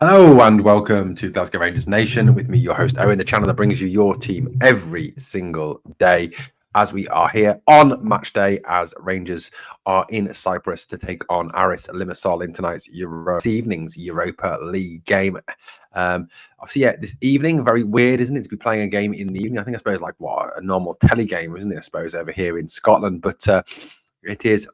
Hello and welcome to Glasgow Rangers Nation with me, your host Owen, the channel that brings you your team every single day. As we are here on match day, as Rangers are in Cyprus to take on Aris Limassol in tonight's evening's Europa League game. Obviously, this evening, very weird, isn't it, to be playing a game in the evening? I suppose like a normal telly game, isn't it? I suppose over here in Scotland, but it is,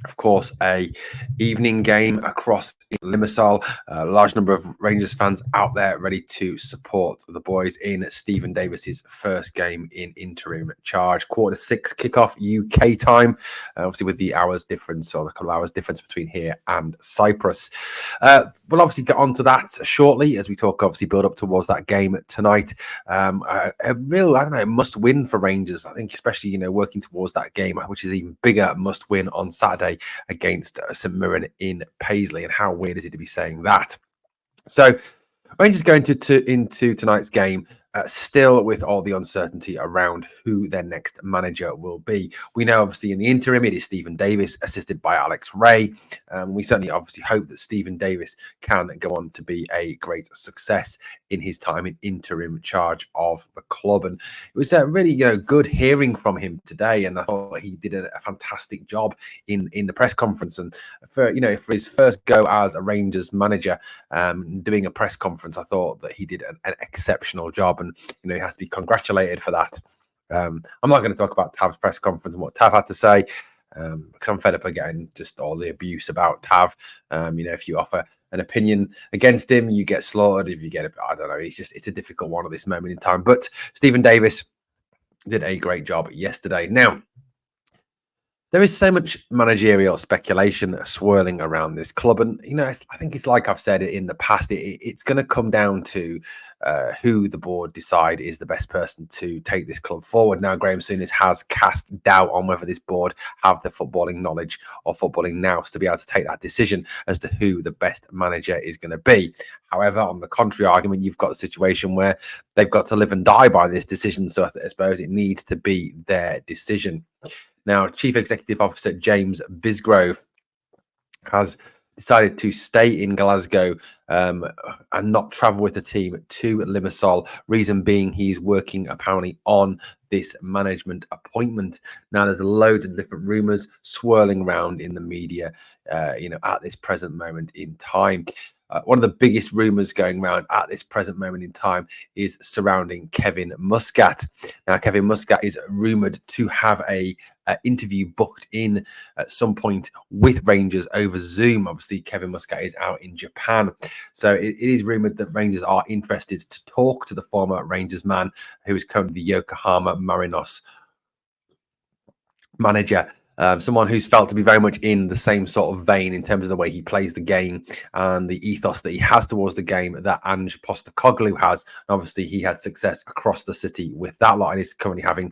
of course, a evening game across Limassol. A large number of Rangers fans out there ready to support the boys in Stephen Davis's first game in interim charge. 6:15 kickoff UK time, obviously with the hours difference, or a couple of hours difference between here and Cyprus. We'll obviously get onto that shortly as we talk, obviously build up towards that game tonight. A real, must win for Rangers. I think especially, working towards that game, which is even bigger must win on Saturday against St Mirren in Paisley. And how weird is it to be saying that? So Rangers going into tonight's game still with all the uncertainty around who their next manager will be. We know, obviously, in the interim, it is Stephen Davis, assisted by Alex Ray. We certainly obviously hope that Stephen Davis can go on to be a great success in his time in interim charge of the club. And it was really, good hearing from him today. And I thought he did a fantastic job in the press conference. And for his first go as a Rangers manager, doing a press conference, I thought that he did an exceptional job. And, he has to be congratulated for that. I'm not going to talk about Tav's press conference and what Tav had to say, because I'm fed up of getting just all the abuse about Tav. If you offer an opinion against him, you get slaughtered. If you get I don't know, it's a difficult one at this moment in time. But Stephen Davis did a great job yesterday. Now, there is so much managerial speculation swirling around this club. And, I think it's like I've said it in the past, it's going to come down to who the board decide is the best person to take this club forward. Now, Graham Souness has cast doubt on whether this board have the footballing knowledge or footballing nous to be able to take that decision as to who the best manager is going to be. However, on the contrary argument, you've got a situation where they've got to live and die by this decision. So I suppose it needs to be their decision. Now, Chief Executive Officer James Bisgrove has decided to stay in Glasgow and not travel with the team to Limassol. Reason being, he's working apparently on this management appointment. Now, there's loads of different rumours swirling around in the media, at this present moment in time. One of the biggest rumours going around at this present moment in time is surrounding Kevin Muscat. Now, Kevin Muscat is rumoured to have a interview booked in at some point with Rangers over Zoom. Obviously, Kevin Muscat is out in Japan. So it is rumoured that Rangers are interested to talk to the former Rangers man who is currently the Yokohama Marinos manager. Someone who's felt to be very much in the same sort of vein in terms of the way he plays the game and the ethos that he has towards the game that Ange Postecoglou has. And obviously, he had success across the city with that lot, and is currently having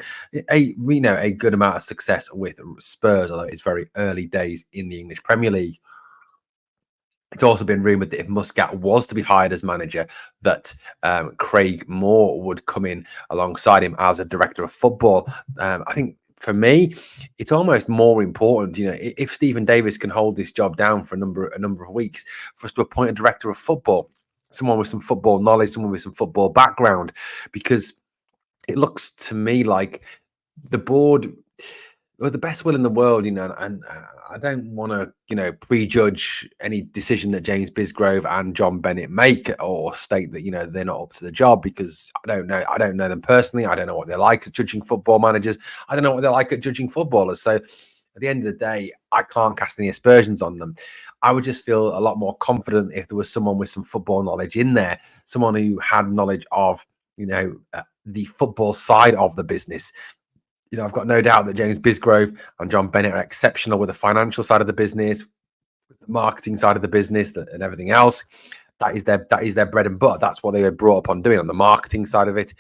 a good amount of success with Spurs, although it's very early days in the English Premier League. It's also been rumoured that if Muscat was to be hired as manager, that Craig Moore would come in alongside him as a director of football. I think, for me, it's almost more important, if Stephen Davis can hold this job down for a number of weeks, for us to appoint a director of football, someone with some football knowledge, someone with some football background, because it looks to me like the board, with the best will in the world, and I don't want to, prejudge any decision that James Bisgrove and John Bennett make, or state that, they're not up to the job, because I don't know them personally. I don't know what they're like at judging football managers. I don't know what they're like at judging footballers. So at the end of the day, I can't cast any aspersions on them. I would just feel a lot more confident if there was someone with some football knowledge in there, someone who had knowledge of, the football side of the business. I've got no doubt that James Bisgrove and John Bennett are exceptional with the financial side of the business, the marketing side of the business, and everything else. That is their bread and butter. That's what they were brought up on doing, on the marketing side of it.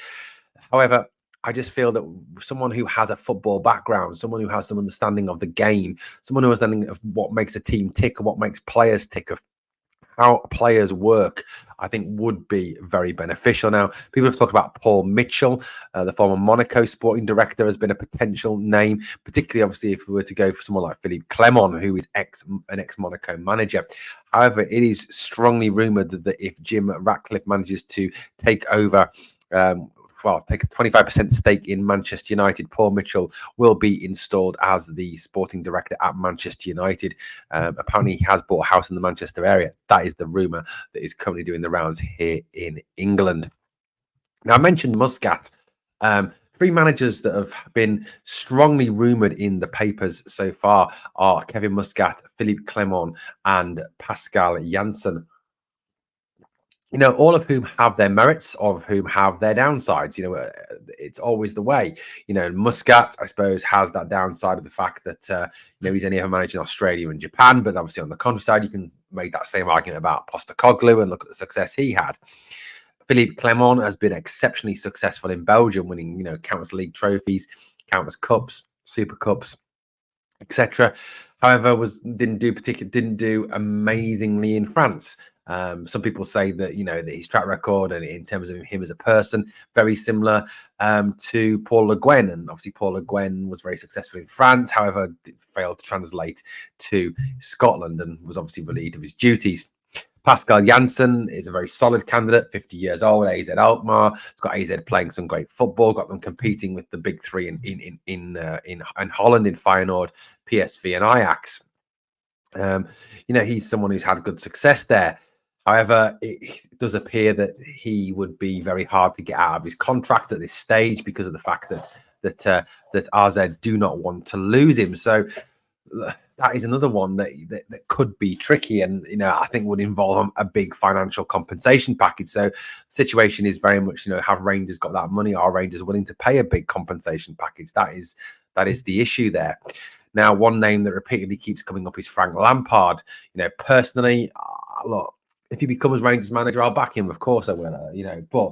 However, I just feel that someone who has a football background, someone who has some understanding of the game, someone who has understanding of what makes a team tick and what makes players tick, of how players work, I think would be very beneficial. Now, people have talked about Paul Mitchell, the former Monaco sporting director, has been a potential name, particularly obviously if we were to go for someone like Philippe Clement, who is an ex-Monaco manager. However, it is strongly rumoured that if Jim Ratcliffe manages to take over, take a 25% stake in Manchester United, Paul Mitchell will be installed as the sporting director at Manchester United. Apparently, he has bought a house in the Manchester area. That is the rumour that is currently doing the rounds here in England. Now, I mentioned Muscat. Three managers that have been strongly rumoured in the papers so far are Kevin Muscat, Philippe Clement, and Pascal Janssen. All of whom have their merits, all of whom have their downsides. It's always the way. Muscat, I suppose, has that downside of the fact that he's only ever managed in Australia and Japan. But obviously, on the contrary side, you can make that same argument about Postecoglou and look at the success he had. Philippe Clement has been exceptionally successful in Belgium, winning countless league trophies, countless cups, super cups, etc. However, didn't do amazingly in France. Some people say that that his track record and in terms of him as a person, very similar to Paul Le Guen, and obviously Paul Le Guen was very successful in France. However, failed to translate to Scotland and was obviously relieved of his duties. Pascal Janssen is a very solid candidate, 50 years old, AZ Alkmaar. He's got AZ playing some great football, got them competing with the big three in Holland, in Feyenoord, PSV and Ajax. He's someone who's had good success there. However, it does appear that he would be very hard to get out of his contract at this stage because of the fact that AZ do not want to lose him. So that is another one that could be tricky, and I think would involve a big financial compensation package. So the situation is very much have Rangers got that money? Are Rangers willing to pay a big compensation package? That is the issue there. Now, one name that repeatedly keeps coming up is Frank Lampard. Personally, look, if he becomes Rangers manager, I'll back him. Of course I will. But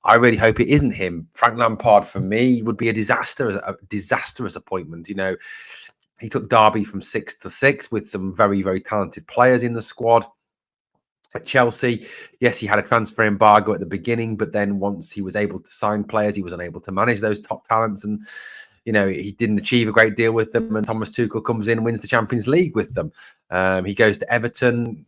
I really hope it isn't him. Frank Lampard for me would be a disastrous appointment. He took Derby from 6th to 6th with some very, very talented players in the squad. At Chelsea, yes, he had a transfer embargo at the beginning, but then once he was able to sign players, he was unable to manage those top talents, and he didn't achieve a great deal with them. And Thomas Tuchel comes in and wins the Champions League with them. He goes to Everton,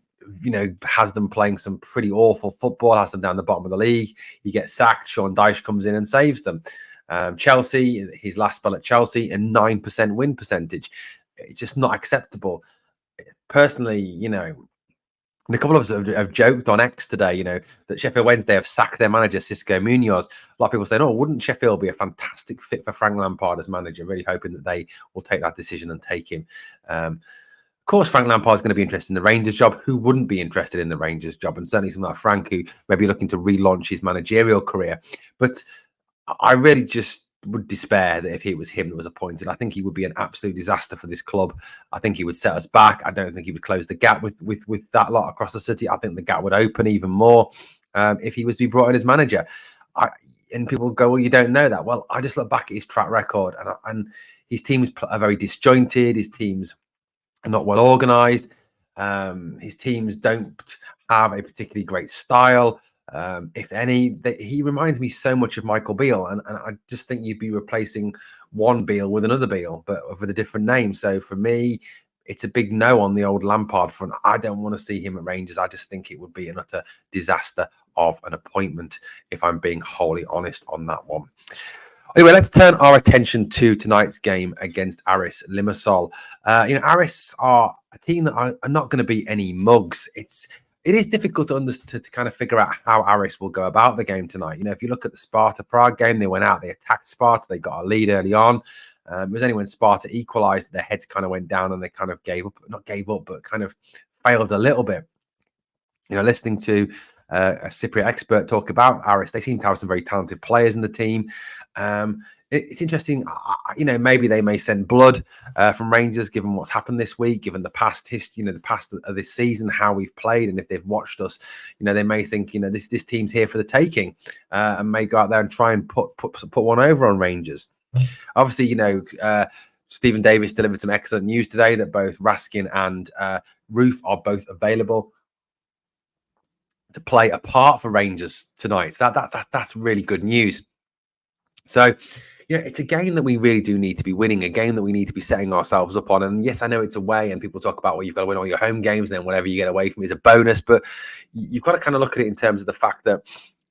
has them playing some pretty awful football, has them down the bottom of the league. He gets sacked. Sean Dyche comes in and saves them. Chelsea, his last spell at Chelsea, a 9% win percentage. It's just not acceptable. Personally, and a couple of us have joked on X today, that Sheffield Wednesday have sacked their manager, Xisco Munoz. A lot of people saying, wouldn't Sheffield be a fantastic fit for Frank Lampard as manager? Really hoping that they will take that decision and take him. Of course, Frank Lampard is going to be interested in the Rangers job. Who wouldn't be interested in the Rangers job? And certainly someone like Frank, who may be looking to relaunch his managerial career. But I really just would despair that if it was him that was appointed. I think he would be an absolute disaster for this club. I think he would set us back. I don't think he would close the gap with that lot across the city. I think the gap would open even more if he was to be brought in as manager. And people go, well, you don't know that. Well, I just look back at his track record, and his teams are very disjointed. His teams are not well organised. His teams don't have a particularly great style. If any, he reminds me so much of Michael Beale, and I just think you'd be replacing one Beale with another Beale, but with a different name. So for me, it's a big no on the old Lampard front. I don't want to see him at Rangers. I just think it would be an utter disaster of an appointment, if I'm being wholly honest on that one. Anyway, let's turn our attention to tonight's game against Aris Limassol. Aris are a team that are not going to be any mugs. It is difficult to kind of figure out how Aris will go about the game tonight. If you look at the Sparta Prague game, they went out, they attacked Sparta, they got a lead early on. It was only when Sparta equalised that their heads kind of went down and they kind of not gave up, but kind of failed a little bit. Listening to a Cypriot expert talk about Aris, they seem to have some very talented players in the team. It's interesting, maybe they may send blood from Rangers, given what's happened this week, given the past history, the past of this season, how we've played, and if they've watched us, they may think, this team's here for the taking, and may go out there and try and put one over on Rangers. Obviously, Stephen Davis delivered some excellent news today that both Raskin and Roof are both available. to play a part for Rangers tonight. That's really good news. So, yeah, it's a game that we really do need to be winning, a game that we need to be setting ourselves up on. And yes, I know it's away, and people talk about, well, you've got to win all your home games, and then whatever you get away from is a bonus. But you've got to kind of look at it in terms of the fact that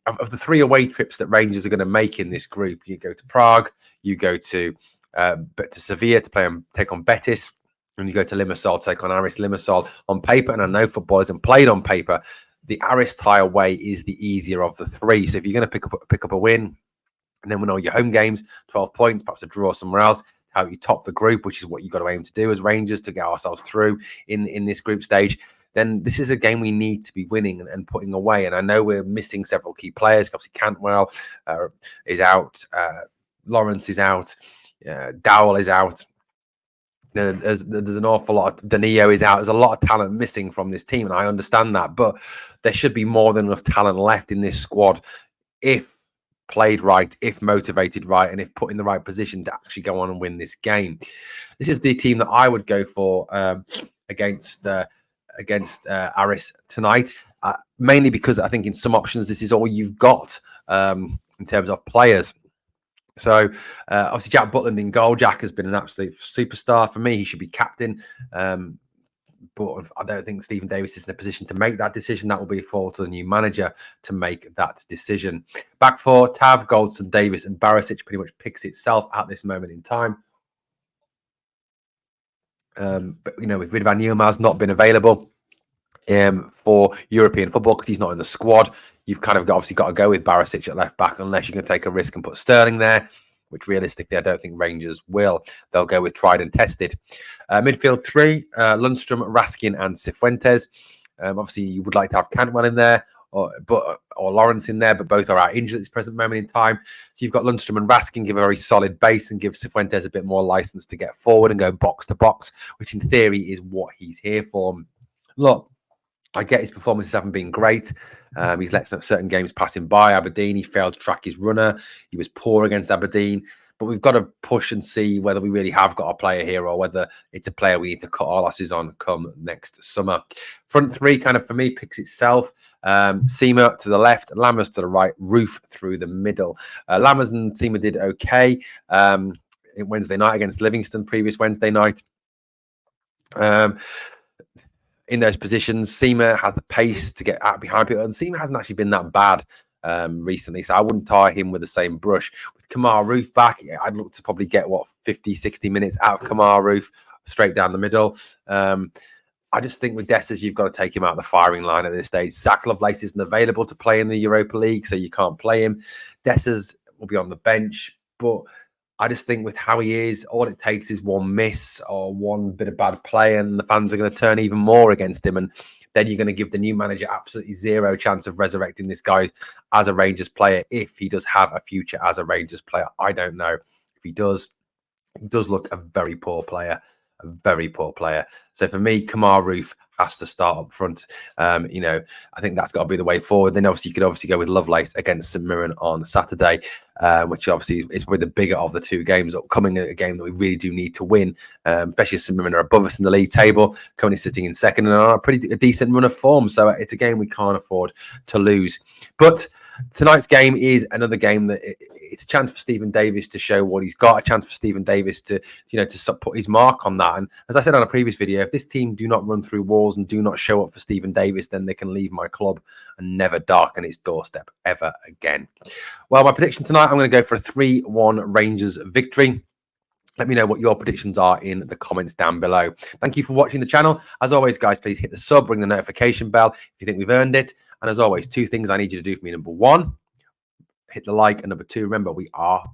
of the 3 away trips that Rangers are going to make in this group, you go to Prague, you go to Sevilla to play and take on Betis, and you go to Limassol to take on Aris. Limassol on paper, and I know football isn't played on paper, the Aris tie away is the easier of the 3. So if you're going to pick up a win, and then win all your home games, 12 points, perhaps a draw somewhere else, how you top the group, which is what you've got to aim to do as Rangers to get ourselves through in this group stage, then this is a game we need to be winning and putting away. And I know we're missing several key players. Obviously, Cantwell is out. Lawrence is out. Dowell is out. There's an awful lot. Danilo is out. There's a lot of talent missing from this team, and I understand that. But there should be more than enough talent left in this squad if played right, if motivated right, and if put in the right position to actually go on and win this game. This is the team that I would go for against Aris tonight, mainly because I think in some options this is all you've got in terms of players. So obviously Jack Butland in goal. Jack has been an absolute superstar for me. He should be captain. But I don't think Stephen Davis is in a position to make that decision. That will be for the new manager to make that decision. Back 4, Tav, Goldson, Davis, and Barisic pretty much picks itself at this moment in time. But you know, with Ridvan Yilmaz not been available for European football because he's not in the squad, you've kind of obviously got to go with Barisic at left back unless you can take a risk and put Sterling there, which realistically I don't think Rangers will. They'll go with tried and tested. Midfield 3, Lundstrom, Raskin, and Cifuentes. Obviously, you would like to have Cantwell in there or Lawrence in there, but both are out injured at this present moment in time. So you've got Lundstrom and Raskin give a very solid base and give Cifuentes a bit more license to get forward and go box to box, which in theory is what he's here for. Look, I get his performances haven't been great. He's let certain games pass him by. Aberdeen, he failed to track his runner. He was poor against Aberdeen. But we've got to push and see whether we really have got a player here or whether it's a player we need to cut our losses on come next summer. Front 3 kind of for me picks itself. Seema to the left, Lammers to the right, Roof through the middle. Lammers and Seema did okay Wednesday night against Livingston, previous Wednesday night. In those positions, Seema has the pace to get out behind people, and Seema hasn't actually been that bad recently, so I wouldn't tie him with the same brush. With Kamar Roof back, I'd look to probably get 50, 60 minutes out of Kamar Roof straight down the middle. I just think with Dessers, you've got to take him out of the firing line at this stage. Zach Lovelace isn't available to play in the Europa League, so you can't play him. Dessers will be on the bench, but I just think with how he is, all it takes is one miss or one bit of bad play, and the fans are going to turn even more against him. And then you're going to give the new manager absolutely zero chance of resurrecting this guy as a Rangers player if he does have a future as a Rangers player. I don't know. If he does look a very poor player. A very poor player. So for me, Kamar Roof has to start up front. I think that's got to be the way forward. Then obviously you could go with Lovelace against St Mirren on Saturday, which obviously is probably the bigger of the 2 games upcoming. A game that we really do need to win, especially as St Mirren are above us in the league table, currently sitting in second and are a decent run of form. So it's a game we can't afford to lose. But tonight's game is another game that it's a chance for Stephen Davis to show what he's got, a chance for Stephen Davis to put his mark on that. And as I said on a previous video, if this team do not run through walls and do not show up for Stephen Davis, then they can leave my club and never darken its doorstep ever again. Well, my prediction tonight, I'm going to go for a 3-1 Rangers victory. Let me know what your predictions are in the comments down below. Thank you for watching the channel. As always, guys, please hit the sub, ring the notification bell if you think we've earned it. And as always, 2 things I need you to do for me. Number 1, hit the like. And number 2, remember, we are